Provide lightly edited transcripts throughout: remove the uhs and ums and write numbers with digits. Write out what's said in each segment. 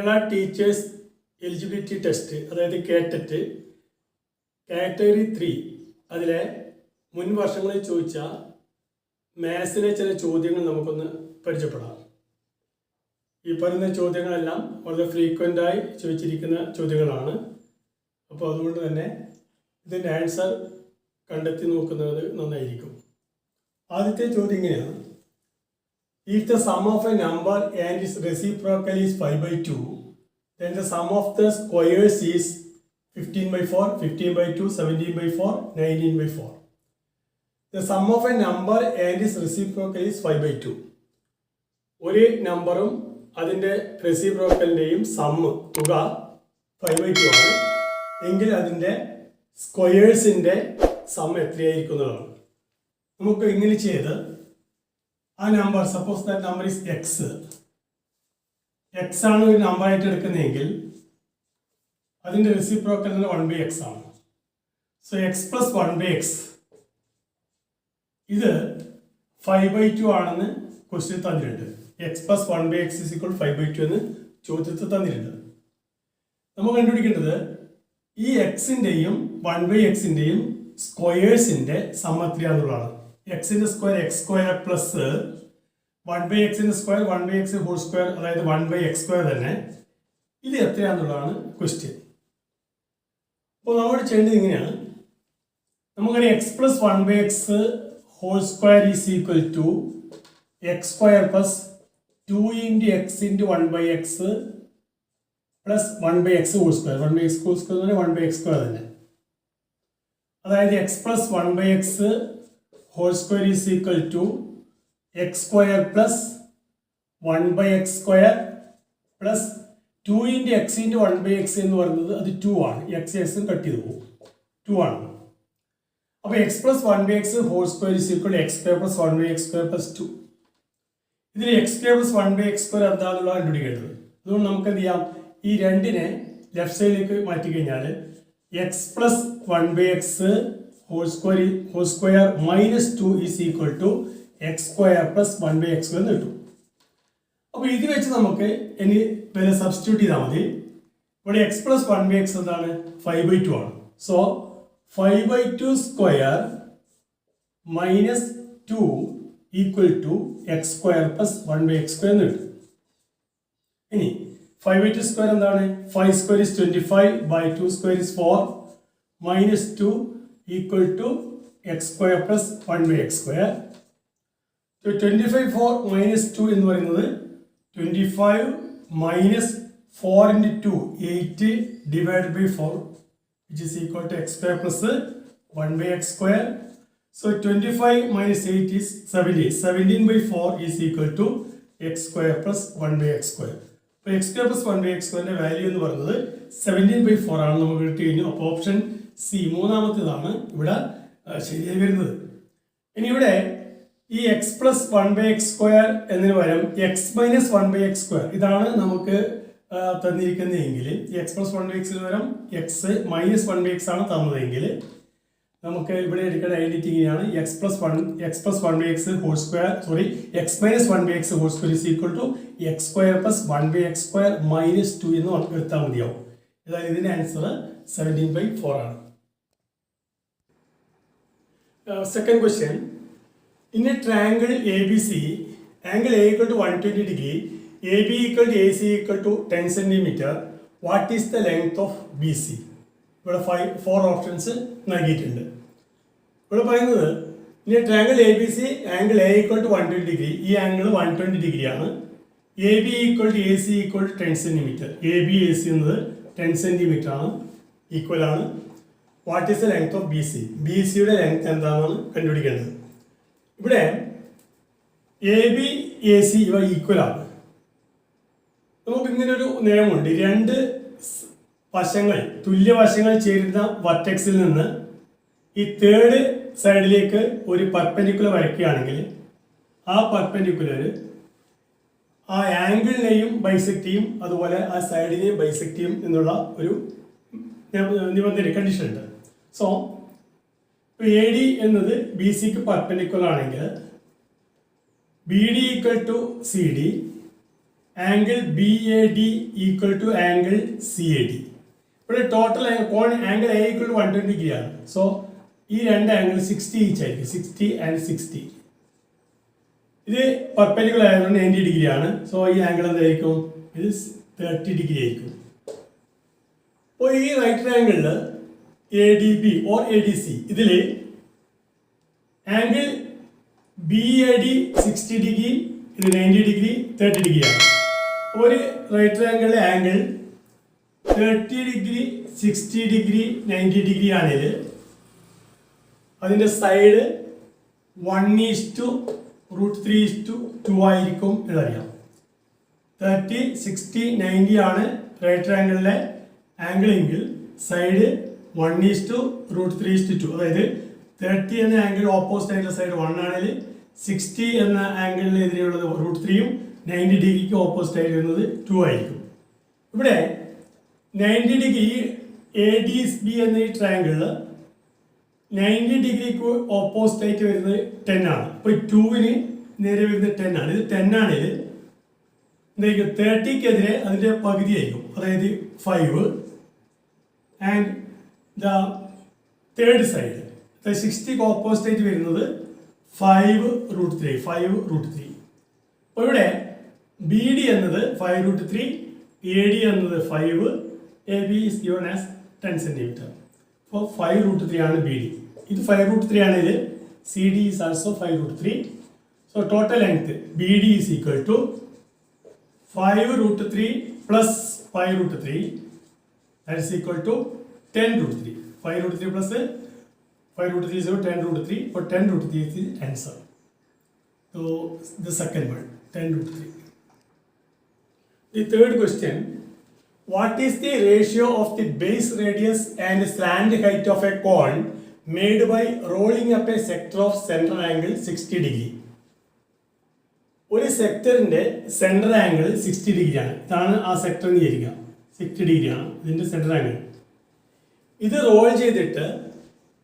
Kerala teachers eligibility test, അതായത് കേട്ടറ്റ് category 3 അതിലെ മുൻ വർഷങ്ങളിൽ ചോദിച്ച മാത്സിലെ ചില ചോദ്യങ്ങൾ നമുക്കൊന്ന് പരിചയപ്പെടാം. ഈ പറയുന്ന ചോദ്യങ്ങളെല്ലാം വളരെ ഫ്രീക്വൻ്റായി ചോദിച്ചിരിക്കുന്ന ചോദ്യങ്ങളാണ്. അപ്പോൾ അതുകൊണ്ട് തന്നെ ഇതിൻ്റെ ആൻസർ കണ്ടെത്തി നോക്കുന്നത് നന്നായിരിക്കും. ആദ്യത്തെ ചോദ്യം ഇങ്ങനെയാണ്: If the sum of a number and its reciprocal is 5/2, then the sum of the squares is 15/4, 15/2, 17/4, 19/4. The sum of a number and its reciprocal is 5/2. ഒരു നമ്പറും അതിൻ്റെ റെസിപ്രോക്കലിൻ്റെയും സമ്മ് തുക 5/2 ആണ് എങ്കിൽ അതിൻ്റെ സ്ക്വയേഴ്സിൻ്റെ സം എത്രയായിരിക്കും എന്നുള്ളതാണ്. നമുക്ക് ഇങ്ങനെ ചെയ്ത് ആ number, suppose that number is X ആണ് ഒരു നമ്പറായിട്ട് എടുക്കുന്നതെങ്കിൽ അതിൻ്റെ റെസിപ്രോക്കൽ 1/x ആണ്. സോ എക്സ് പ്ലസ് 1/x ഇത് 5/2 ആണെന്ന് ക്വസ്റ്റ്യൻ തന്നിട്ടുണ്ട്. X plus 1/x is equal 5/2 എന്ന് ചോദ്യത്തിൽ തന്നിട്ടുണ്ട്. നമ്മൾ കണ്ടുപിടിക്കേണ്ടത് ഈ എക്സിൻ്റെയും 1/xൻ്റെയും സ്ക്വയേഴ്സിൻ്റെ സം എത്രയാണെന്നുള്ളതാണ്. എക്സിൻ്റെ സ്ക്വയർ എക്സ് സ്ക്വയർ പ്ലസ് 1/xൻ്റെ സ്ക്വയർ 1/x ഹോൾ സ്ക്വയർ, അതായത് 1/x² തന്നെ. ഇത് എത്രയാണെന്നുള്ളതാണ് ക്വസ്റ്റ്യൻ. അപ്പോൾ നമ്മൾ ചെയ്യേണ്ടത് ഇങ്ങനെയാണ്: നമുക്കറിയാം x plus 1/x whole square is equal to x square plus 2 × x × 1/x plus 1/x whole square. 1/x whole square എന്ന് പറഞ്ഞാൽ 1/x² തന്നെ. അതായത് x plus 1/x whole square is equal to x square plus 1/x² plus 2 × x × 1/x എന്ന് പറയുന്നത് അത് 2 ആണ്. എക്സും cut ചെയ്ത് പോകും, 2 ആണ്. അപ്പോൾ x plus 1/x whole square is equal x square plus 1/x² plus 2. ഇതിൽ എക്സ് സ്ക്വയർ പ്ലസ് 1/x² എന്താണെന്നുള്ളത് കണ്ടുപിടിക്കേണ്ടത്. അതുകൊണ്ട് നമുക്ക് എന്ത് ചെയ്യാം, ഈ രണ്ടിനെ ലെഫ്റ്റ് സൈഡിലേക്ക് മാറ്റി കഴിഞ്ഞാൽ x plus 1/x whole square minus 2 is equal to x square plus 1/x² എന്ന് കിട്ടും. അപ്പോൾ ഇത് വെച്ച് നമുക്ക് ഇനി വില സബ്സ്റ്റിറ്റ്യൂട്ട് ചെയ്താൽ മതി. ഇവിടെ എക്സ് പ്ലസ് 1/x എന്താണ്, 5/2 ആണ്. So 5/2 square minus 2 equal to x square plus 1/x² എന്ന് കിട്ടും. ഇനി 5/2 സ്ക്വയർ എന്താണ്, 5 square is 25/2 square is 4 minus 2 equal to x square plus 1/x². 25/4 minus 2 എന്ന് പറയുന്നത് 25 minus 4 × 2 8 divide by 4 which is equal to x square plus 1/x². So 25 minus 8 is 17. 17/4 is equal to x square plus 1/x². അപ്പോൾ x square plus 1/x² value എന്ന് പറയുന്നത് 17/4 ആണ് നമുക്ക് കിട്ടി കഴിഞ്ഞു. അപ്പോൾ ഓപ്ഷൻ സി മൂന്നാമത്തേതാണ് ഇവിടെ ശരിയായി വരുന്നത്. ഇനി ഇവിടെ ഈ എക്സ് പ്ലസ് 1/x² എന്നതിന് പകരം എക്സ് മൈനസ് 1/x² ഇതാണ് നമുക്ക് തന്നിരിക്കുന്നതെങ്കിൽ, എക്സ് പ്ലസ് 1/x പകരം എക്സ് മൈനസ് 1/x ആണ് തന്നതെങ്കിൽ നമുക്ക് ഇവിടെ എടുക്കേണ്ട ഐഡന്റിറ്റി ഇങ്ങനെയാണ്: x plus 1/x whole square x minus 1/x whole square is equal to x square plus 1/x² minus 2 എന്ന് എടുത്താൽ മതിയാവും. അതായത് ഇതിന്റെ ആൻസർ 17/4 ആണ്. Second question: in a triangle ABC, angle A equal to 120 degree, AB equal to AC equal to 10 centimeter, what is the length of BC? ഇവിടെ 4 options നൽകിയിട്ടുണ്ട്. ഇവിടെ പറയുന്നത് in A triangle ABC, angle A equal to 120 degree, ഈ angle 120 degree ആണ്. AB equal to AC equal to 10 centimeter, AB AC എന്നത് 10 centimeter ആണ്, equal ആണ്. What is the length of BC? BCയുടെ ലെങ്ത് എന്താണെന്നാണ് കണ്ടുപിടിക്കേണ്ടത്. ഇവിടെ AB AC ഇവ ഈക്വൽ ആണ്. നമുക്ക് ഇങ്ങനൊരു നിയമമുണ്ട്: രണ്ട് വശങ്ങൾ, തുല്യ വശങ്ങൾ ചേരുന്ന വർട്ടെക്സിൽ നിന്ന് ഈ തേർഡ് സൈഡിലേക്ക് ഒരു പെർപെൻഡിക്കുലർ വരയ്ക്കുകയാണെങ്കിൽ ആ പെർപെൻഡിക്കുലർ ആ ആംഗിളിനെയും ബൈസെക്ട് ചെയ്യും, അതുപോലെ ആ സൈഡിനെയും ബൈസെക്ട് ചെയ്യും ഒരു നിബന്ധന കണ്ടീഷൻ ഉണ്ട്. സോ AD എന്നത് BC ക്ക് പെർപെൻഡിക്കുലർ ആണെങ്കിൽ BD equal to CD angle B A D equal to angle C A D. ഇവിടെ ടോട്ടൽ കോൺ angle A equal to 120 degree ആണ്. സോ ഈ രണ്ട് ആംഗിൾ 60 ഈച്ച് ആയിരിക്കും. 60 ആൻഡ് 60. ഇത് പെർപെൻഡിക്കുലർ ആയതുകൊണ്ട് 90 ഡിഗ്രി ആണ്. സോ ഈ ആംഗിൾ എന്തായിരിക്കും? ഇത് 30 ഡിഗ്രി ആയിരിക്കും. അപ്പോൾ ഈ റൈറ്റ് ആംഗിളിൽ A D B or A D C ഇതിൽ angle B A D 60 degree, ഇത് 90 ഡിഗ്രി, 30 ഡിഗ്രി ആണ്. ഒരു റൈറ്റ് ആംഗിളിലെ ആംഗിൾ 30 ഡിഗ്രി, 60 ഡിഗ്രി, 90 ഡിഗ്രി ആണെങ്കിൽ അതിൻ്റെ സൈഡ് 1:√3:2 ആയിരിക്കും എന്നറിയാം. 30, 60, 90 ആണ് റൈറ്റ് ആംഗിളിലെ ആംഗിൾ എങ്കിൽ സൈഡ് 1:√3:2. അതായത് 30 എന്ന ആംഗിൾ ഓപ്പോസിറ്റ് ആയിട്ടുള്ള സൈഡ് 1 ആണെങ്കിൽ 60 എന്ന ആംഗിളിന് എതിരെയുള്ളത് √3ഉം 90 ഡിഗ്രിക്ക് ഓപ്പോസിറ്റ് ആയിട്ട് വരുന്നത് 2 ആയിരിക്കും. ഇവിടെ 90 ഡിഗ്രി എ ഡി ബി എന്ന ഈ ട്രയാങ്കിളിൽ 90 ഡിഗ്രിക്ക് ഓപ്പോസിറ്റ് ആയിട്ട് വരുന്നത് 10 ആണ്. അപ്പോൾ 2ന് നേരെ വരുന്നത് 10 ആണ്. ഇത് 10 ആണെങ്കിൽ എന്തായിരിക്കും? 30ക്കെതിരെ അതിൻ്റെ പകുതി ആയിരിക്കും. അതായത് 5 ആൻഡ് ദ തേർഡ് സൈഡ് 60ക്ക് ഓപ്പോസിറ്റ് ആയിട്ട് വരുന്നത് 5√3. അപ്പോൾ ഇവിടെ ബി ഡി എന്നത് 5√3, എ ഡി എന്നത് 5, A B is given as 10 centimetre. അപ്പോൾ 5√3 ആണ് ബി ഡി. ഇത് 5√3 ആണെങ്കിൽ C D is also 5√3. So total length B D is equal to 5√3 plus 5√3 that is equal to 10√3. 5√3 plus 5√3 is 10√3. For 10√3 is the answer. So the second one 10√3. The third question, what is the ratio of the base radius and slant height of a cone made by rolling up a sector of center angle 60 degree? ഒരു സെക്ടറിന്റെ central angle 60 degree ആണ്. ഇതാണ് ആ sector എന്ന് വിചാരിക്കുക. 60 degree ആണ് ഇതിന്റെ central angle. ഇത് role ചെയ്തിട്ട്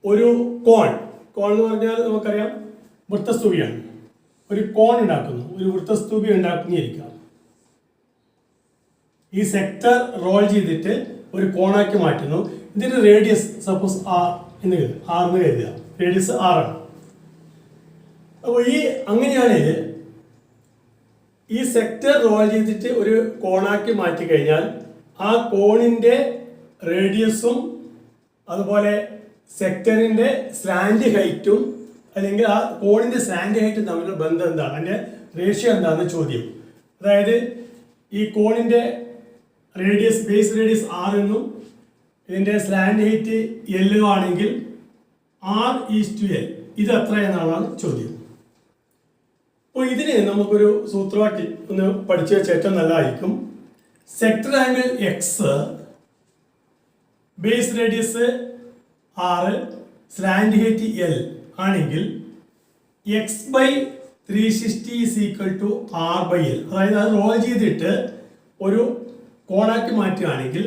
ഒരു കോൺ എന്ന് പറഞ്ഞാൽ നമുക്കറിയാം വൃത്തസ്തൂപിയാണ്. ഒരു കോൺ ഉണ്ടാക്കുന്നു, ഒരു വൃത്തസ്തൂപി ഉണ്ടാക്കുന്നതായിരിക്കാം. ഈ സെക്ടർ റോൾ ചെയ്തിട്ട് ഒരു കോണാക്കി മാറ്റുന്നു. ഇതിന്റെ റേഡിയസ് സപ്പോസ് ആർ എന്ന് കരുതുക. റേഡിയസ് 6 ആണ്. അപ്പോൾ ഈ അങ്ങനെയാണെങ്കിൽ ഈ സെക്ടർ റോൾ ചെയ്തിട്ട് ഒരു കോണാക്കി മാറ്റി കഴിഞ്ഞാൽ ആ കോണിന്റെ റേഡിയസും അതുപോലെ സെക്ടറിന്റെ സ്ലാൻഡ് ഹൈറ്റും അല്ലെങ്കിൽ ആ കോണിന്റെ സ്ലാൻഡ് ഹൈറ്റും തമ്മിലുള്ള ബന്ധം എന്താണ്, അതിന്റെ റേഷ്യോ എന്താണെന്ന് ചോദ്യം. അതായത് ഈ കോണിന്റെ റേഡിയസ് ബേസ് റേഡിയസ് 6 എന്നും ഇതിന്റെ സ്ലാൻഡ് ഹൈറ്റ് L ആണെങ്കിൽ R:L ഇത് എത്ര എന്നാണ് ചോദ്യം. അപ്പോൾ ഇതിന് നമുക്കൊരു സൂത്രവാക്യം ഒന്ന് പഠിച്ചു വെച്ച ഏറ്റവും നല്ലതായിരിക്കും. Sector angle X, base radius 6, slant height L ആണെങ്കിൽ x/360 is equal to R/L. അതായത് അത് റോൾ ചെയ്തിട്ട് ഒരു കോണാക്കി മാറ്റുകയാണെങ്കിൽ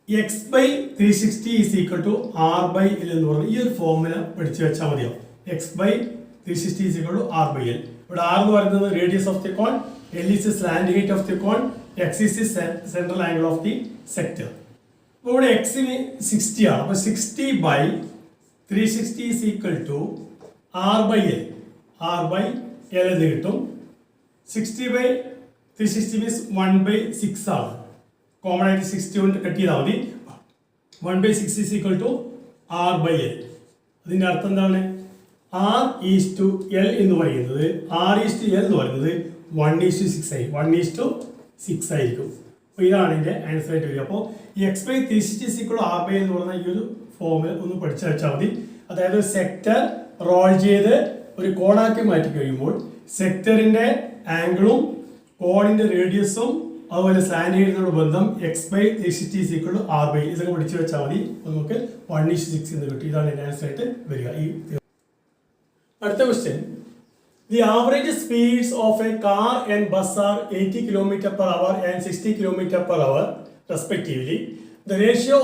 x/360 is equal to R/L എന്ന് പറഞ്ഞാൽ ഈ ഒരു ഫോർമുല പഠിച്ചു വെച്ചാൽ മതിയാവും. x/360 is equal to R/L. ഇവിടെ R എന്ന് പറയുന്നത് radius of the cone, L is the slant height of the cone, X is the central angle of the sector. അപ്പോൾ ഇവിടെ x ന് 60 ആണ്. അപ്പോൾ 60/360 is equal to R/L. R/L എന്ന് കിട്ടും. 60/360 means 1/6 ആണ്. കോമൺ ആയിട്ട് 60 കൊണ്ട് കട്ട് ചെയ്താൽ മതി. 1/6 is equal to R/L. അതിൻ്റെ അർത്ഥം എന്താണ്? R:L എന്ന് പറയുന്നത് R:L എന്ന് പറയുന്നത് 1:6 ആയി 1:6 ആയിരിക്കും. അപ്പോൾ ഇതാണ് എൻ്റെ ആൻസർ ആയിട്ട് വരിക. അപ്പോൾ ഈ x/360 R/L എന്ന് പറയുന്ന ഈ ഒരു ഫോമിൽ ഒന്ന് പഠിച്ചു വെച്ചാൽ മതി. അതായത് സെക്ടർ റോൾ ചെയ്ത് ഒരു കോണാക്കി മാറ്റി കഴിയുമ്പോൾ സെക്ടറിന്റെ ആംഗിളും കോണിന്റെ റേഡിയസും അതുപോലെ സ്ലാൻഡ് ഹൈറ്റിനുള്ള ബന്ധം x/360 R/L ഇതൊക്കെ പഠിച്ചു വെച്ചാൽ മതി. നമുക്ക് 1:6 എന്ന് കിട്ടും. ഇതാണ് എൻ്റെ ആൻസർ ആയിട്ട് വരിക. അടുത്ത question, the average speeds of a car and bus are 80 km/h and 60 km/h respectively. The ratio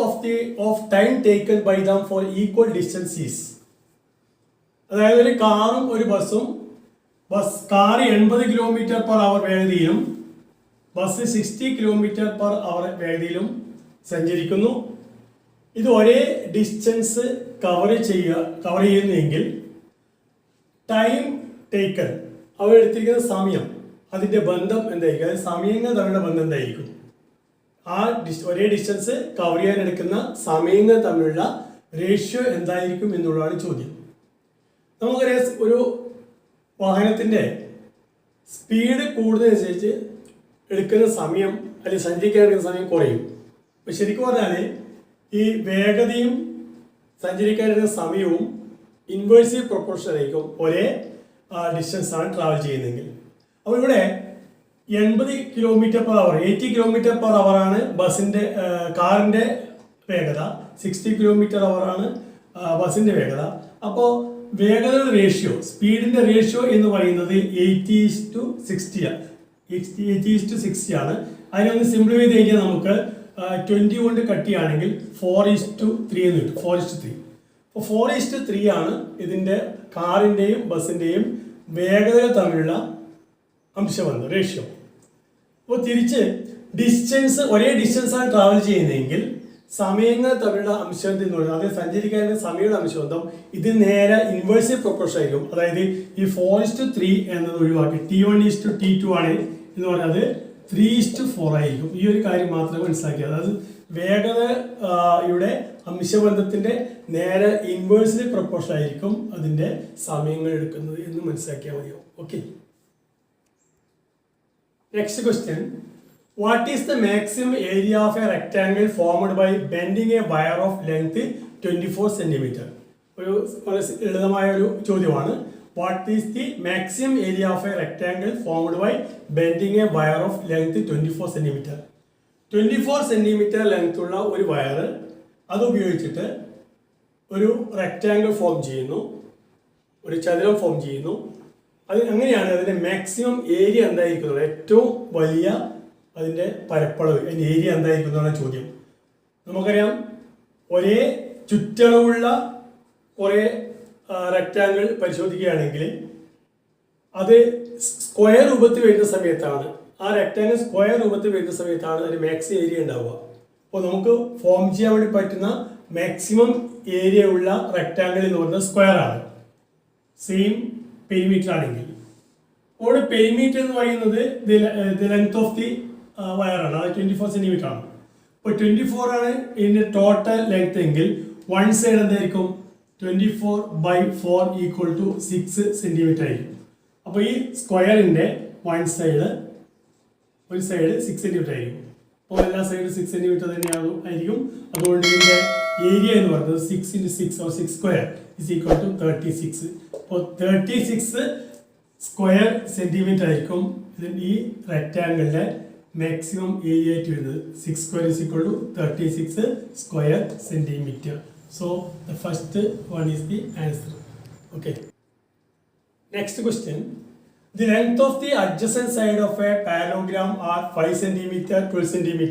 of time taken by them for equal distance is. അതായത് ഒരു കാറും ഒരു ബസ്സും കാർ 80 km/h വേഗതയിലും ബസ് 60 km/h വേഗതയിലും സഞ്ചരിക്കുന്നു. ഇത് ഒരേ ഡിസ്റ്റൻസ് കവർ ചെയ്യുന്നുവെങ്കിൽ time taken അവർ എടുത്തിരിക്കുന്ന സമയം അതിൻ്റെ ബന്ധം എന്തായിരിക്കും, അതായത് സമയങ്ങൾ തമ്മിലുള്ള ബന്ധം എന്തായിരിക്കും, ആ ഒരേ ഡിസ്റ്റൻസ് കവർ ചെയ്യാൻ എടുക്കുന്ന സമയങ്ങൾ തമ്മിലുള്ള റേഷ്യോ എന്തായിരിക്കും എന്നുള്ളതാണ് ചോദ്യം. നമുക്കറിയാം ഒരു വാഹനത്തിൻ്റെ സ്പീഡ് കൂടുന്നതനുസരിച്ച് എടുക്കുന്ന സമയം അല്ലെങ്കിൽ സഞ്ചരിക്കാൻ എടുക്കുന്ന സമയം കുറയും. അപ്പോൾ ശരിക്കും പറഞ്ഞാൽ ഈ വേഗതയും സഞ്ചരിക്കാൻ എടുക്കുന്ന സമയവും ഇൻവേഴ്സീവ് പ്രൊപ്പോർഷൻ ആയിരിക്കും ഒരേ ഡിസ്റ്റൻസാണ് ട്രാവൽ ചെയ്യുന്നതെങ്കിൽ. അപ്പോൾ ഇവിടെ 80 km/h 80 km/h ആണ് കാറിൻ്റെ വേഗത, 60 km/h ആണ് ബസ്സിൻ്റെ വേഗത. അപ്പോൾ വേഗതയുടെ റേഷ്യോ, സ്പീഡിൻ്റെ റേഷ്യോ എന്ന് പറയുന്നത് 80:60 ആണ്. 80:60 ആണ്. അതിനൊന്ന് സിംപ്ലിഫൈ ചെയ്ത് കഴിഞ്ഞാൽ നമുക്ക് 20 കൊണ്ട് കട്ടിയാണെങ്കിൽ 4:3 എന്ന് കിട്ടും. 4:3. അപ്പോൾ 4:3 ആണ് ഇതിൻ്റെ കാറിൻ്റെയും ബസ്സിൻ്റെയും വേഗതകൾ തമ്മിലുള്ള അംശബന്ധം, റേഷ്യോ. അപ്പോൾ തിരിച്ച് ഒരേ ഡിസ്റ്റൻസാണ് ട്രാവൽ ചെയ്യുന്നതെങ്കിൽ സമയങ്ങൾ തമ്മിലുള്ള അംശബന്ധം എന്ന് പറയുന്നത്, അതായത് സഞ്ചരിക്കാനുള്ള സമയയുടെ അംശബന്ധം ഇത് നേരെ ഇൻവേഴ്സീവ് പ്രൊപ്പോർഷൻ ആയിരിക്കും. അതായത് ഈ 4:3 എന്നത് ഒഴിവാക്കി T1:T2 ആണ് എന്ന് പറയുന്നത് 3:4 ആയിരിക്കും. ഈ ഒരു കാര്യം മാത്രമേ മനസ്സിലാക്കിയത്. അതായത് വേഗതയുടെ അംശബന്ധത്തിന്റെ നേരെ ഇൻവേഴ്സ്ലി പ്രൊപ്പോർഷൻ ആയിരിക്കും അതിന്റെ സമയങ്ങൾ എടുക്കുന്നത് എന്ന് മനസ്സിലാക്കിയാൽ മതിയാവും. Okay. Next question. What is the maximum area of a rectangle formed by bending a wire of length 24 cm? ഒരു ലളിതമായ ഒരു ചോദ്യമാണ്. What is the maximum area of a rectangle formed by bending a wire of length 24 cm? 24 cm length ഉള്ള ഒരു wire അത് ഉപയോഗിച്ചിട്ട് ഒരു rectangle form ചെയ്യുന്നു, ഒരു ചതുരം ഫോം ചെയ്യുന്നു. അങ്ങനെയാണ് അതിൻ്റെ മാക്സിമം ഏരിയ എന്തായിരിക്കുന്നത്, ഏറ്റവും വലിയ അതിൻ്റെ പരപ്പളവ്, അതിൻ്റെ ഏരിയ എന്തായിരിക്കുന്നതാണ് ചോദ്യം. നമുക്കറിയാം ഒരേ ചുറ്റളവുള്ള കുറേ റെക്ടാംഗിൾ പരിശോധിക്കുകയാണെങ്കിൽ അത് സ്ക്വയർ രൂപത്തിൽ വരുന്ന സമയത്താണ്, ആ റെക്ടാംഗിൾ സ്ക്വയർ രൂപത്തിൽ വരുന്ന സമയത്താണ് അതിന് മാക്സിമം ഏരിയ ഉണ്ടാവുക. അപ്പോൾ നമുക്ക് ഫോം ചെയ്യാൻ വേണ്ടി പറ്റുന്ന മാക്സിമം ഏരിയ ഉള്ള റെക്ടാംഗിൾ എന്ന് പറയുന്നത് സ്ക്വയർ ആണ്, സെയിം പെരിമീറ്റർ ആണെങ്കിൽ. അവിടെ പെരിമീറ്റർ എന്ന് പറയുന്നത് ദി ലെങ്ത് ഓഫ് ദി വയറാണ്, അത് 24 cm ആണ്. അപ്പോൾ 24 ആണ് ഇതിൻ്റെ ടോട്ടൽ ലെങ്ത് എങ്കിൽ വൺ സൈഡ് എന്തായിരിക്കും, 24/4 = 6 cm ആയിരിക്കും. അപ്പോൾ ഈ സ്ക്വയറിൻ്റെ ഒരു സൈഡ് 6 cm ആയിരിക്കും. അപ്പോൾ എല്ലാ സൈഡും 6 cm തന്നെയായിരിക്കും. അതുകൊണ്ട് ഇതിൻ്റെ ഏരിയ എന്ന് പറയുന്നത് 6 × 6 or 6 square = 36. അപ്പോൾ 36 സ്ക്വയർ സെൻറ്റിമീറ്റർ ആയിരിക്കും ഈ റെക്റ്റാംഗിളിൻ്റെ മാക്സിമം ഏരിയ ആയിട്ട് വരുന്നത്. 6 square = 36 square centimeter. So the first one is the answer. Okay. Next question. The length of the adjacent side of a parallelogram are 5 cm, 12 cm.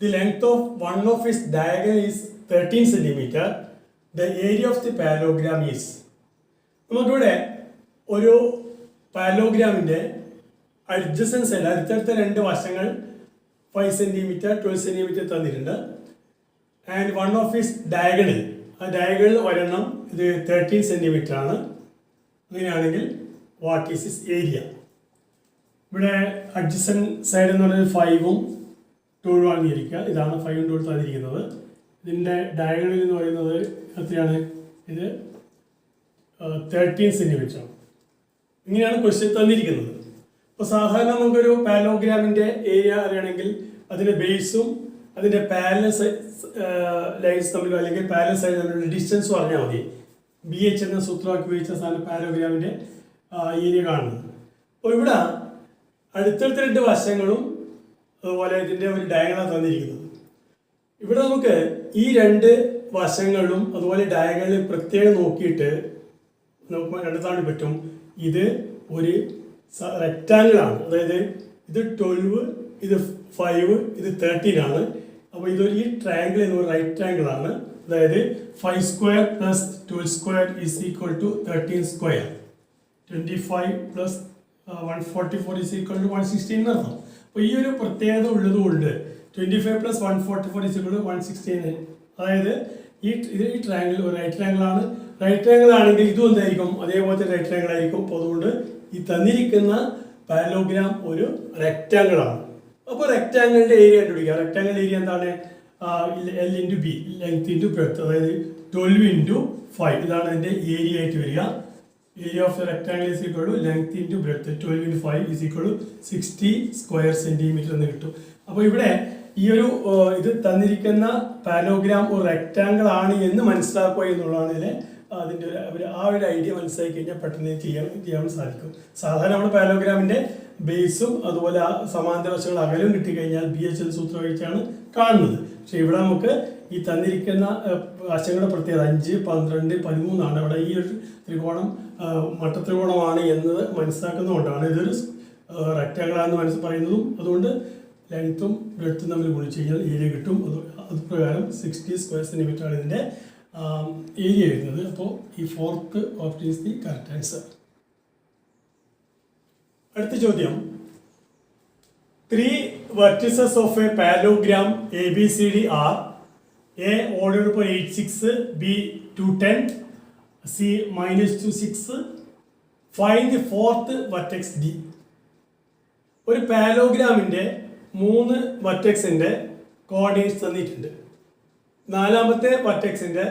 The length of one of its diagonal is 13 cm. The area of the parallelogram is. നമുക്കിവിടെ ഒരു പാരലോഗ്രാമിൻ്റെ adjacent side, അടുത്തടുത്ത രണ്ട് വശങ്ങൾ 5 cm, 12 cm തന്നിട്ടുണ്ട്. And one of is diagonal, ആ diagonal ഒരെണ്ണം ഇത് 13 cm ആണ്. അങ്ങനെയാണെങ്കിൽ വാട്ട് ഈസ് ഇസ് ഏരിയ? ഇവിടെ അഡ്ജസൻറ്റ് സൈഡ് എന്ന് പറയുന്നത് 5ഉം 12ഉം ആയിരിക്കുക. ഇതാണ് 5ഉം 12ഉം തന്നിരിക്കുന്നത്. ഇതിൻ്റെ ഡയഗണൽ എന്ന് പറയുന്നത് എത്രയാണ്? ഇത് 13 cm ആണ്. ഇങ്ങനെയാണ് ക്വസ്റ്റ്യൻ തന്നിരിക്കുന്നത്. അപ്പോൾ സാധാരണ നമുക്കൊരു പാരലോഗ്രാമിൻ്റെ ഏരിയ അറിയണമെങ്കിൽ അതിൻ്റെ ബേസും അതിൻ്റെ പാരലൽ ലൈൻസ് തമ്മിലോ അല്ലെങ്കിൽ പാരലൽ സൈഡ് തമ്മിലുള്ള ഡിസ്റ്റൻസ് പറഞ്ഞാൽ മതി. BH എന്ന സൂത്രമാക്കി ഉപയോഗിച്ച സാധനം പാരലോഗ്രാമിൻ്റെ ഏരിയ കാണുന്നത്. അപ്പോൾ ഇവിടെ അടുത്തടുത്ത രണ്ട് വശങ്ങളും അതുപോലെ ഇതിൻ്റെ ഒരു ഡയഗണലാണ് തന്നിരിക്കുന്നത്. ഇവിടെ നമുക്ക് ഈ രണ്ട് വശങ്ങളിലും അതുപോലെ ഡയഗണലിൽ പ്രത്യേകം നോക്കിയിട്ട് നമുക്ക് കണ്ടെത്താൻ പറ്റും ഇത് ഒരു റെക്റ്റാങ്കിളാണ്. അതായത് ഇത് 12, ഇത് 5, ഇത് 13 ആണ്. അപ്പോൾ ഇതൊരു ഈ ട്രയാങ്കിൾ എന്ന് പറയുന്ന റൈറ്റ് ട്രയാങ്കിൾ ആണ്. അതായത് 5 square + 12 square = 13 square. 25 + 144 is equal to 116 എന്നർത്ഥം. അപ്പോൾ ഈ ഒരു പ്രത്യേകത ഉള്ളതുകൊണ്ട് 25 plus 144 is equal to 116. അതായത് ഈ ട്രയാങ്കിൾ ഒരു റൈറ്റ് ട്രയാങ്കിൾ ആണ്. റൈറ്റ് ട്രയാങ്കിൾ ആണെങ്കിൽ ഇതും എന്തായിരിക്കും, അതേപോലത്തെ റൈറ്റ് ട്രയാങ്കിൾ ആയിരിക്കും. അപ്പോൾ അതുകൊണ്ട് ഈ തന്നിരിക്കുന്ന പാരലോഗ്രാം ഒരു റെക്റ്റാങ്കിൾ ആണ്. അപ്പോൾ റെക്റ്റാങ്കിളിന്റെ ഏരിയ കണ്ടുപിടിക്കുക. റെക്റ്റാങ്കിൾ ഏരിയ എന്താണ്? L into B, length into breadth, അതായത് 12 into 5. ഇതാണ് അതിന്റെ ഏരിയ ആയിട്ട് വരിക. Area of the rectangle is equal to length into breadth 12 into 5 is equal to 60 square centimetre എന്ന് കിട്ടും. അപ്പോൾ ഇവിടെ ഈ ഒരു ഇത് തന്നിരിക്കുന്ന പാരലോഗ്രാം ഒരു റെക്റ്റാങ്കിൾ ആണ് എന്ന് മനസ്സിലാക്കുക എന്നുള്ളതാണ് ഇതിലെ അതിൻ്റെ ആ ഒരു ഐഡിയ മനസ്സിലാക്കി കഴിഞ്ഞാൽ പെട്ടെന്ന് ചെയ്യാൻ സാധിക്കും. സാധാരണ നമ്മൾ പാരലോഗ്രാമിന്റെ ബേസും അതുപോലെ ആ സമാന്തര വശങ്ങൾ അകലും കിട്ടിക്കഴിഞ്ഞാൽ BHL സൂത്രം വെച്ചാണ് കാണുന്നത്. പക്ഷെ ഇവിടെ നമുക്ക് ഈ തന്നിരിക്കുന്ന വശങ്ങളുടെ പ്രത്യേകത 5, 12, 13 ആണ്. അവിടെ ഈ ഒരു ത്രികോണം മട്ടത്രികോണമാണ് എന്നത് മനസ്സിലാക്കുന്നതുകൊണ്ടാണ് ഇതൊരു റെക്റ്റാങ്കിൾ ആണെന്ന് പറയുന്നതും. അതുകൊണ്ട് ലെങ്ത്തും ബ്രെഡ്ത്തും തമ്മിൽ ഗുണിച്ച് കഴിഞ്ഞാൽ ഏരിയ കിട്ടും. അത് പ്രകാരം 60 സ്ക്വയർ സെന്റിമീറ്റർ ആണ് ഇതിൻ്റെ ഏരിയ വരുന്നത്. അപ്പോൾ ഈ 4th option is the correct answer. അടുത്ത ചോദ്യം, 3 vertices of a parallelogram ABCD are A ordered by 86, B 210, C -26. Find the 4th vertex D. ഒരു പാരലോഗ്രാമിന്റെ 3 വെർട്ടെക്സിന്റെ കോർഡിനേറ്റ്സ് തന്നിട്ടുണ്ട്. 4ാമത്തെ വെർട്ടെക്സിന്റെ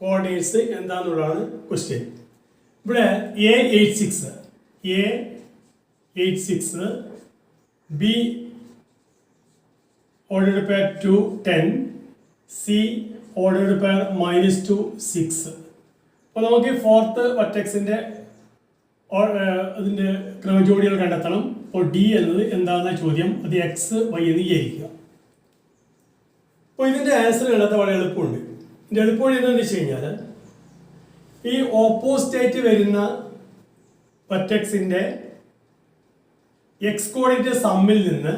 കോർഡിനേറ്റ്സ് എന്താണെന്നുള്ളതാണ് ക്വസ്റ്റ്യൻ. ഇവിടെ A86, B ordered pair 210, C ordered pair -2 6. അപ്പോൾ നമുക്ക് 4th വെർട്ടെക്സിന്റെ അതിന്റെ ക്രമജോഡികൾ കണ്ടെത്തണം. അപ്പോൾ D എന്നത് എന്താണെന്ന ചോദ്യം. അത് X Y എന്ന് വിചാരിക്കുക. അപ്പോൾ ഇതിന്റെ ആൻസർ കണ്ടെത്താൻ വളരെ എളുപ്പമുണ്ട്. ഇതിന്റെ എളുപ്പമുണ്ട് എന്താണെന്ന് വെച്ച് കഴിഞ്ഞാൽ ഈ ഓപ്പോസിറ്റ് ആയിട്ട് വരുന്ന വെർട്ടെക്സിന്റെ X കോർഡിനേറ്റ് സമ്മിൽ നിന്ന്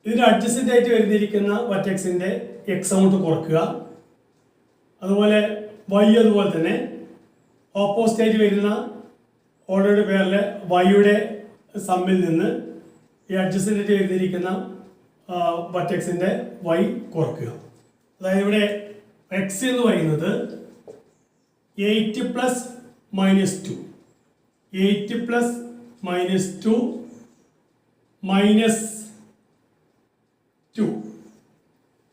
ഇതിന്റെ അഡ്ജസന്റ് ആയിട്ട് വരുന്നിരിക്കുന്ന വെർട്ടെക്സിന്റെ X അങ്ങോട്ട് കുറക്കുക. അതുപോലെ Y അതുപോലെ തന്നെ ഓപ്പോസിറ്റ് ആയിട്ട് വരുന്ന ഓർഡറുടെ പേരിലെ വൈയുടെ സമ്മിൽ നിന്ന് ഈ അഡ്ജസന്റ് ആയിട്ട് വരുന്നിരിക്കുന്ന വെർട്ടെക്സിന്റെ Y കുറക്കുക. അതായത് ഇവിടെ X എന്ന് പറയുന്നത് 8 plus -2, 8 plus -2 -2,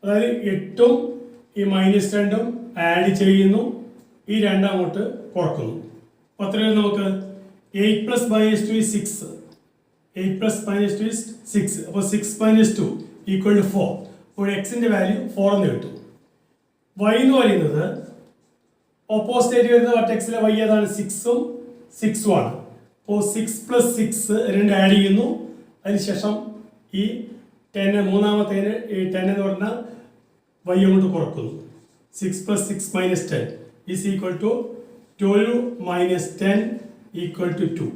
അതായത് 8ഉം ഈ -2ഉം ആഡ് ചെയ്യുന്നു, ഈ 2 അങ്ങോട്ട് കുറക്കുന്നു. അപ്പോൾ അത്രയും നമുക്ക് 8 plus -2 is 6, 8 plus -2 is 6. അപ്പോൾ 6 - 2 ഈക്വൽ ടു 4. അപ്പോൾ എക്സിന്റെ വാല്യൂ 4 എന്ന് കിട്ടും. Y എന്ന് പറയുന്നത് ഓപ്പോസിറ്റ് ആയിട്ട് വരുന്ന വെർട്ടെക്സിലെ Y ഏതാണ്? 6ഉം 6ഉം ആണ്. അപ്പോൾ 6 plus 6 2 ആഡ് ചെയ്യുന്നു. അതിനുശേഷം ഈ 10 മൂന്നാമത്തേന് ഈ 10 എന്ന് പറഞ്ഞാൽ Y അങ്ങോട്ട് കുറക്കുന്നു. 6 plus 6 minus 10 is equal to 12 minus 10 equal to 2.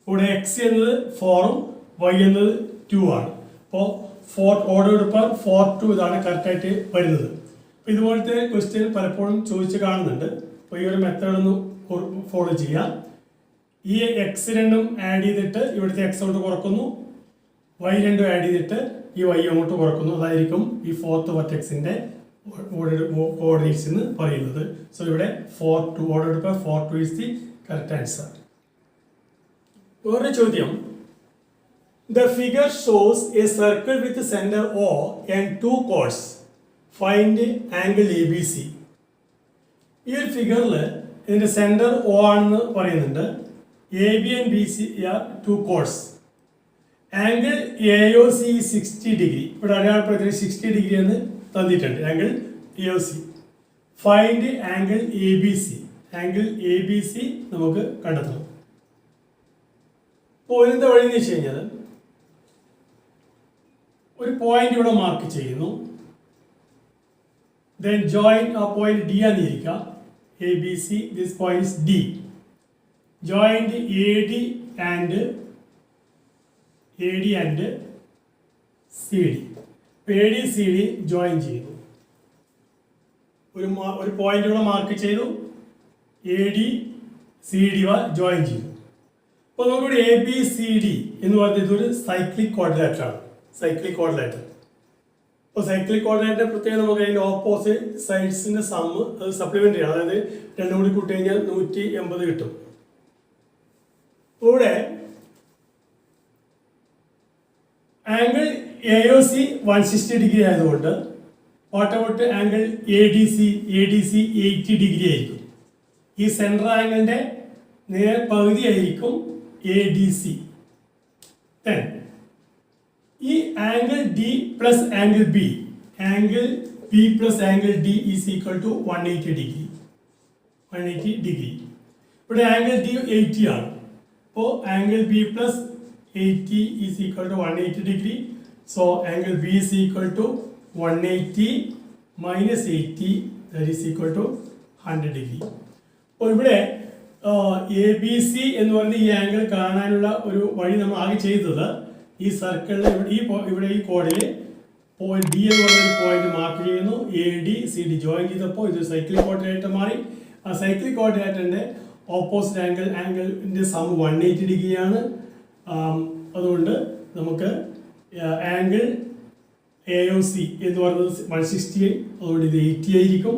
ഇവിടെ X എന്നത് 4ഉം Y എന്നത് 2 ആണ്. അപ്പോൾ 4 ഓർഡർ പെർ 4 2 ഇതാണ് കറക്റ്റായിട്ട് വരുന്നത്. അപ്പോൾ ഇതുപോലത്തെ ക്വസ്റ്റ്യൻ പലപ്പോഴും ചോദിച്ച് കാണുന്നുണ്ട്. അപ്പോൾ ഈ ഒരു മെത്തേഡ് ഒന്ന് ഫോളോ ചെയ്യാം. ഈ X രണ്ടും ആഡ് ചെയ്തിട്ട് ഇവിടുത്തെ X അങ്ങോട്ട് കുറക്കുന്നു, Y രണ്ടും ആഡ് ചെയ്തിട്ട് ഈ Y അങ്ങോട്ട് കുറക്കുന്നു. അതായിരിക്കും ഈ 4th വെർട്ടെക്സിന്റെ കോർഡിനേറ്റ്സ് എന്ന് പറയുന്നത്. സോ ഇവിടെ 4 2 order per 4 2 is the correct answer. വേറെ ചോദ്യം, the figure shows a circle with center O and 2 chords. Find angle ABC. ഈ ഒരു ഫിഗറിൽ ഇതിന്റെ സെന്റർ O ആണെന്ന് പറയുന്നുണ്ട്. AB and BC are 2 chords. Angle AOC 60 degree. ഇവിടെ അടയാളപ്പെടുത്തി 60 ഡിഗ്രി എന്ന് തന്നിട്ടുണ്ട്. Angle AOC. Find angle ABC. Angle ABC നമുക്ക് കണ്ടെത്തണം. അപ്പോൾ ഇതിന്റെ വഴി എന്ന് വെച്ച് കഴിഞ്ഞാൽ ഒരു പോയിന്റ് ഇവിടെ മാർക്ക് ചെയ്യുന്നു. then join a point D ആയിരിക്കാം. ABC, this point is D. joined AD and CD. AD CD join ചെയ്തു. ഒരു പോയിന്റ് ഇവിടെ മാർക്ക് ചെയ്തു, AD CD ജോയിൻ ചെയ്തു. അപ്പോൾ നമുക്കിവിടെ എ ബി സി ഡി എന്ന് പറയുന്നത് ഇതൊരു സൈക്ലിക് ക്വാഡ്രിലാറ്റർ ആണ്. Cyclic quadrilateral. അപ്പോൾ സൈക്ലിക് ക്വാഡ്രിലാറ്റർ പ്രത്യേകം നമുക്ക് അതിൻ്റെ ഓപ്പോസിറ്റ് സൈഡ്സിൻ്റെ സമ്മ് അത് സപ്ലിമെൻ്ററി ആണ്. അതായത് രണ്ടും കൂടി കൂട്ടി കഴിഞ്ഞാൽ 180 കിട്ടും. ഇവിടെ ആംഗിൾ AOC 160 ഡിഗ്രി ആയതുകൊണ്ട് what about angle ADC 80 degree ആയിരിക്കും. ഈ സെൻട്രൽ ആംഗിളിൻ്റെ നേർ പകുതി ആയിരിക്കും ADC. ഈ angle D plus angle B plus angle D is equal to 180 degree. 180 degree. ഇവിടെ ആംഗിൾ D 80 ആണ്. അപ്പോൾ angle B plus 80 is equal to 180 degree. So angle B is equal to 180 minus 80 that is equal to 100 degree. അപ്പോൾ ഇവിടെ ABC എന്ന് പറയുന്ന ഈ angle കാണാനുള്ള ഒരു വഴി നമ്മൾ ആകെ ചെയ്തത് ഈ സർക്കിളിൽ ഇവിടെ ഈ കോഡിൽ പോയിന്റ് D എന്ന് പറയുന്ന പോയിന്റ് മാർക്ക് ചെയ്യുന്നു. ADCD ജോയിൻ ചെയ്തപ്പോൾ ഇത് സൈക്ലിക് ക്വാഡ്രിലേറ്റർ മാറി. ആ സൈക്ലിക് ക്വാഡ്രിലേറ്ററിന്റെ ഓപ്പോസിറ്റ് ആംഗിളിന്റെ സം 180 ഡിഗ്രിയാണ്. അതുകൊണ്ട് നമുക്ക് ആംഗിൾ AOC എന്ന് പറയുന്നത് 160, അതുകൊണ്ട് ഇത് 80 ആയിരിക്കും.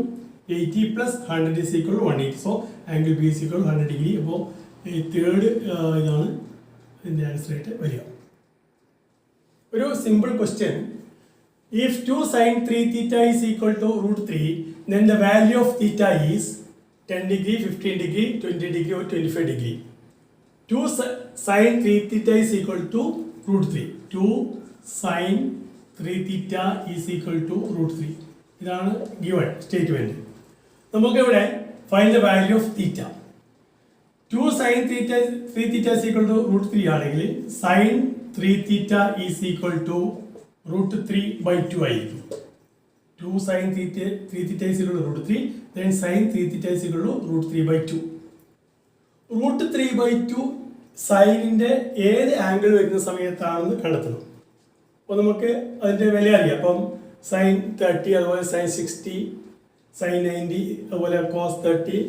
80 plus 100 is equal 180. So angle B is equal 100 degree. അപ്പോൾ ഈ തേർഡ് ഇതാണ് ഇതിൻ്റെ ആൻസർ ആയിട്ട് വരിക. ഒരു simple question. If 2 sin 3 theta is equal to root 3, then the value of theta is 10 degree, 15 degree, 20 degree or 25 degree. 2 sin 3 theta is equal to root 3. 2 sin 3 theta is equal to root 3. ഇതാണ് given statement. നമുക്ക് ഇവിടെ find the value of theta. 2 sin 3 theta is equal to root 3 ആണെങ്കിൽ sin 3 theta is equal to root 3 by 2 ആയിരിക്കും. 2 sin 3 theta is equal to root 3, then sin 3 theta is equal to root 3 by 2. root 3 by 2 സൈനിൻ്റെ ഏത് angle വരുന്ന സമയത്താണെന്ന് കണ്ടെത്തണം. അപ്പോൾ നമുക്ക് അതിൻ്റെ വില അറിയാം. അപ്പം sin 30, അതുപോലെ sin 60, sin 90, അതുപോലെ cos 30,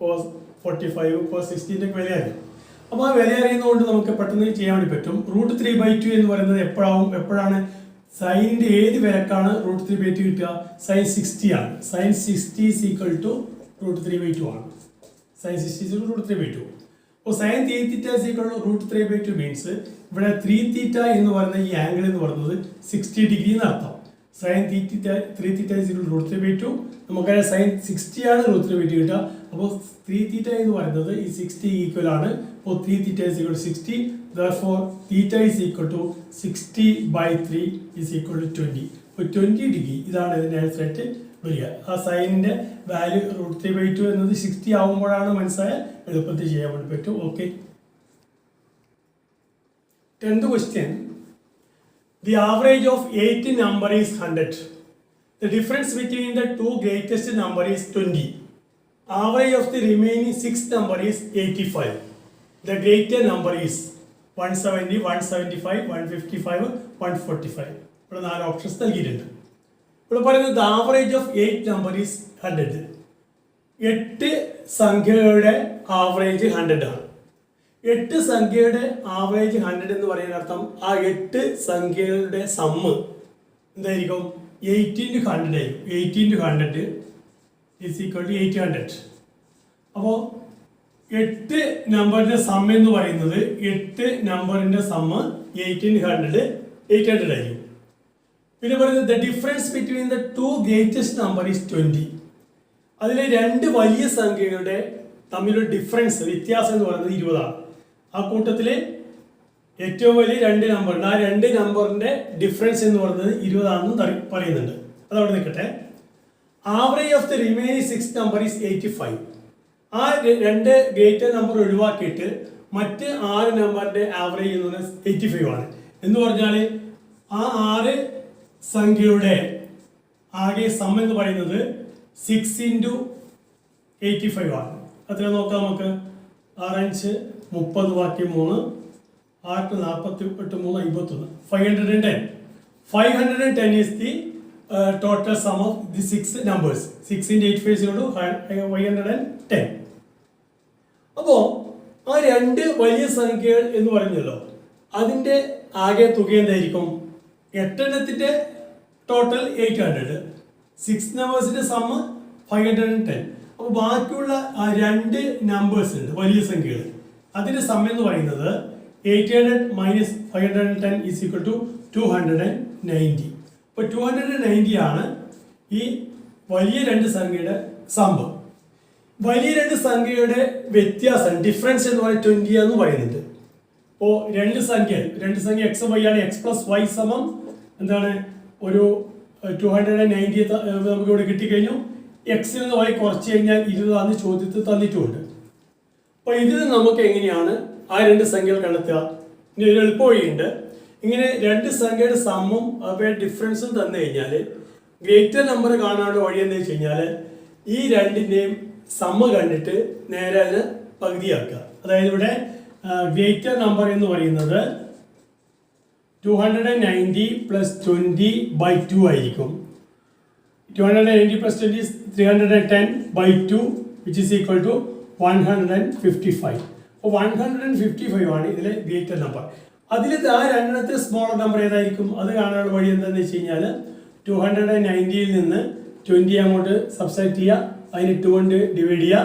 cos 45, cos 60 വില അറിയാം. അപ്പോൾ ആ വില അറിയുന്നതുകൊണ്ട് നമുക്ക് പെട്ടെന്ന് ചെയ്യാൻ വേണ്ടി പറ്റും. root 3 by 2 എന്ന് പറയുന്നത് എപ്പോഴാണ് സൈനിൻ്റെ ഏത് വിലക്കാണ് root 3 by 2 കിട്ടുക? sin 60 ആണ്. sin 60 is equal to root 3 by 2 ആണ്. sin 60 is equal to root 3 by 2. അപ്പോൾ sin 3 theta is equal to root 3 by 2 means ഇവിടെ 3 theta എന്ന് പറയുന്ന ഈ ആംഗിൾ എന്ന് പറയുന്നത് 60 ഡിഗ്രി എന്നർത്ഥം. sin 3 theta is equal to root 3 by 2. നമുക്കറിയാം sin 60 ആണ് root 3 by 2 കിട്ടുക. അപ്പോൾ 3 theta എന്ന് പറയുന്നത് ഈ 60 ഈക്വൽ ആണ്. അപ്പോൾ 3 theta is equal to 60. Therefore theta is equal to 60 by 3 is equal to 20. അപ്പോൾ 20 ഡിഗ്രി ഇതാണ് ഇതിൻ്റെ ആൻസർ ആയിട്ട് വരിക. ആ സൈനിൻ്റെ വാല്യൂ root 3 by 2 എന്നത് 60 ആവുമ്പോഴാണ് മനസ്സിലായാൽ എളുപ്പത്തിൽ ചെയ്യാൻ വേണ്ടി പറ്റും. Okay. 10th question. The average of 8 number is 100. The difference between the two greatest number is 20. Average of the remaining 6 number is 85. The greater number is 170, 175, 155, 145. ഇവിടെ 4 ഓപ്ഷൻസ് നൽകിയിട്ടുണ്ട്. ഇവിടെ പറയുന്നത് the average of 8 number is 100. 8 സംഖ്യകളുടെ average 100 ആണ്. 8 സംഖ്യയുടെ average 100 എന്ന് പറയുന്ന അർത്ഥം ആ 8 സംഖ്യകളുടെ സമ്മ് എന്തായിരിക്കും? 8 into 100 ആയിരിക്കും. 8 into 100 is equal to 800. അപ്പോൾ 8 നമ്പറിന്റെ സം എന്ന് പറയുന്നത് 8 നമ്പറിന്റെ സമ്മ് 8 into 100 800 ആയിരിക്കും. പിന്നെ പറയുന്നത് the difference between the two greatest number is 20. അതിലെ 2 വലിയ സംഖ്യകളുടെ തമ്മിലുള്ള ഡിഫറൻസ് വ്യത്യാസം എന്ന് പറയുന്നത് 20 ആണ്. ആ കൂട്ടത്തിൽ ഏറ്റവും വലിയ 2 നമ്പറുണ്ട്. ആ 2 നമ്പറിന്റെ ഡിഫറൻസ് എന്ന് പറയുന്നത് 20 ആണെന്ന് പറയുന്നുണ്ട്. അതവിടെ നിൽക്കട്ടെ. Average of the remaining 6 number is 85. ആ 2 ഗ്രേറ്റർ നമ്പർ ഒഴിവാക്കിയിട്ട് മറ്റ് 6 നമ്പറിന്റെ ആവറേജ് എന്ന് പറഞ്ഞാൽ 85 ആണ്. എന്ന് പറഞ്ഞാൽ ആ 6 സംഖ്യയുടെ ആകെ സം എന്ന് പറയുന്നത് 6 into 85 ആണ്. അത്ര നോക്കാം നമുക്ക്. 6 30 ബാക്കി 3 8 48 3 51 510. 510 is the total sum of the 6 numbers. 6 into 85 is equal to 510. അപ്പോൾ ആ രണ്ട് വലിയ സംഖ്യകൾ എന്ന് പറഞ്ഞല്ലോ, അതിൻ്റെ ആകെ തുക എന്തായിരിക്കും? 8 എണ്ണത്തിൻ്റെ ടോട്ടൽ 800, 6 നമ്പേഴ്സിൻ്റെ സമ്മ് 510. അപ്പോൾ ബാക്കിയുള്ള ആ രണ്ട് നമ്പേഴ്സ് ഉണ്ട്, വലിയ സംഖ്യകൾ, അതിൻ്റെ സം എന്ന് പറയുന്നത് 800 മൈനസ് 510 ഈസ് ഈക്വൽ ടു 290. അപ്പോൾ 290 ആണ് ഈ വലിയ രണ്ട് സംഖ്യയുടെ സമ്പ്. വലിയ രണ്ട് സംഖ്യയുടെ വ്യത്യാസം, ഡിഫറൻസ് എന്ന് പറയുന്നത് 20 എന്ന് പറയുന്നുണ്ട്. അപ്പോൾ രണ്ട് സംഖ്യ എക്സ് വൈ ആണ്. എക്സ് പ്ലസ് വൈ സമം എന്താണ്? ഒരു 290 നമുക്ക് ഇവിടെ കിട്ടിക്കഴിഞ്ഞു. എക്സിൽ നിന്ന് വൈ കുറച്ച് കഴിഞ്ഞാൽ 20 ചോദ്യത്തിൽ തന്നിട്ടുമുണ്ട്. അപ്പോൾ ഇതിൽ നമുക്ക് എങ്ങനെയാണ് ആ രണ്ട് സംഖ്യകൾ കണ്ടെത്തുക? ഇനി ഒരു എളുപ്പ വഴിയുണ്ട്. ഇങ്ങനെ രണ്ട് സംഖ്യയുടെ സമ്മും അവയുടെ ഡിഫറൻസും തന്നു കഴിഞ്ഞാൽ ഗ്രേറ്റർ നമ്പർ കാണാനുള്ള വഴി എന്താ വെച്ച് കഴിഞ്ഞാൽ ഈ രണ്ടിൻ്റെയും സമ്മ് കണ്ടിട്ട് നേരെ അതിന് പകുതിയാക്കുക. അതായത് ഇവിടെ ഗ്രേറ്റർ നമ്പർ എന്ന് പറയുന്നത് 290 പ്ലസ് 20/2 ആയിരിക്കും. 290 plus 20 310/2 which is equal to 155. അപ്പോൾ 155 ആണ് ഇതിലെ ഗ്രേറ്റർ നമ്പർ. അതിൽ ആ രണ്ടെണ്ണത്തിൽ സ്മോളർ നമ്പർ ഏതായിരിക്കും? അത് കാണാനുള്ള വഴി എന്താണെന്ന് വെച്ച് കഴിഞ്ഞാൽ 290ൽ നിന്ന് 20 അങ്ങോട്ട് സബ്സ്ട്രാക്ട് ചെയ്യുക, അതിന് 2 കൊണ്ട് ഡിവൈഡ് ചെയ്യുക.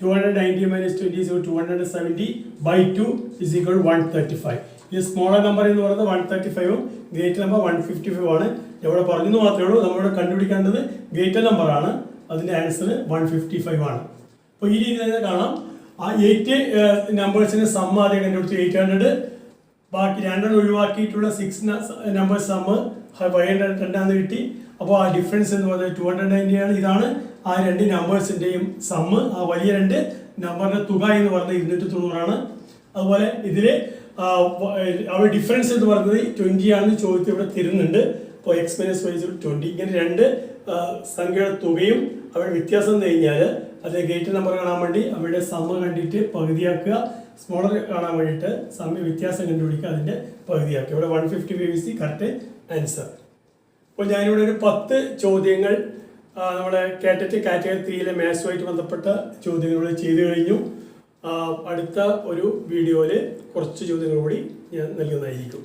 290 minus 20 is 270/2 is equal to 135. ഈ സ്മോളർ നമ്പർ എന്ന് പറയുന്നത് 135ഉം ഗ്രേറ്റർ നമ്പർ 155 ആണ്. ഇവിടെ പറഞ്ഞെന്ന് മാത്രമേ ഉള്ളൂ. നമ്മളിവിടെ കണ്ടുപിടിക്കേണ്ടത് ഗ്രേറ്റർ നമ്പർ ആണ്. അതിൻ്റെ ആൻസർ 155 ആണ്. അപ്പോൾ ഈ രീതിയിൽ തന്നെ കാണാം. ആ 8 നമ്പേഴ്സിന് സമ്മ് ആദ്യം കണ്ടുപിടിച്ചു 800, ബാക്കി രണ്ടെണ്ണം ഒഴിവാക്കിയിട്ടുള്ള 6 നമ്പർ സമ്മ് 510 കിട്ടി. അപ്പോൾ ആ ഡിഫറൻസ് എന്ന് പറയുന്നത് 290 ആണ്. ഇതാണ് ആ രണ്ട് നമ്പേഴ്സിൻ്റെയും സമ്മ്. ആ വലിയ രണ്ട് നമ്പറിൻ്റെ തുക എന്ന് പറയുന്നത് 290 ആണ്. അതുപോലെ ഇതിൽ അവരുടെ ഡിഫറൻസ് എന്ന് പറയുന്നത് 20 ആണെന്ന് ചോദ്യത്തിൽ ഇവിടെ തരുന്നുണ്ട്. അപ്പോൾ എക്സ് മൈനസ് വൈ 20. ഇങ്ങനെ രണ്ട് സംഖ്യയുടെ തുകയും അവരുടെ വ്യത്യാസം കഴിഞ്ഞാൽ അത് ഗ്രേറ്റർ നമ്പർ കാണാൻ വേണ്ടി അവരുടെ സമ്മ് കണ്ടിട്ട് പകുതിയാക്കുക, സ്മോളർ കാണാൻ വേണ്ടിയിട്ട് സമ്മ് വ്യത്യാസം കണ്ടുപിടിക്കുക, അതിൻ്റെ പകുതിയാക്കുക. ഇവിടെ 155 is the കറക്റ്റ് ആൻസർ. അപ്പോൾ ഞാനിവിടെ ഒരു 10 ചോദ്യങ്ങൾ നമ്മുടെ കാറ്റഗറി 3യിലെ മാത്സുമായിട്ട് ബന്ധപ്പെട്ട ചോദ്യങ്ങൾ ചെയ്തു കഴിഞ്ഞു. അടുത്ത ഒരു വീഡിയോയിൽ കുറച്ച് ചോദ്യങ്ങൾ കൂടി ഞാൻ നൽകുന്നതായിരിക്കും.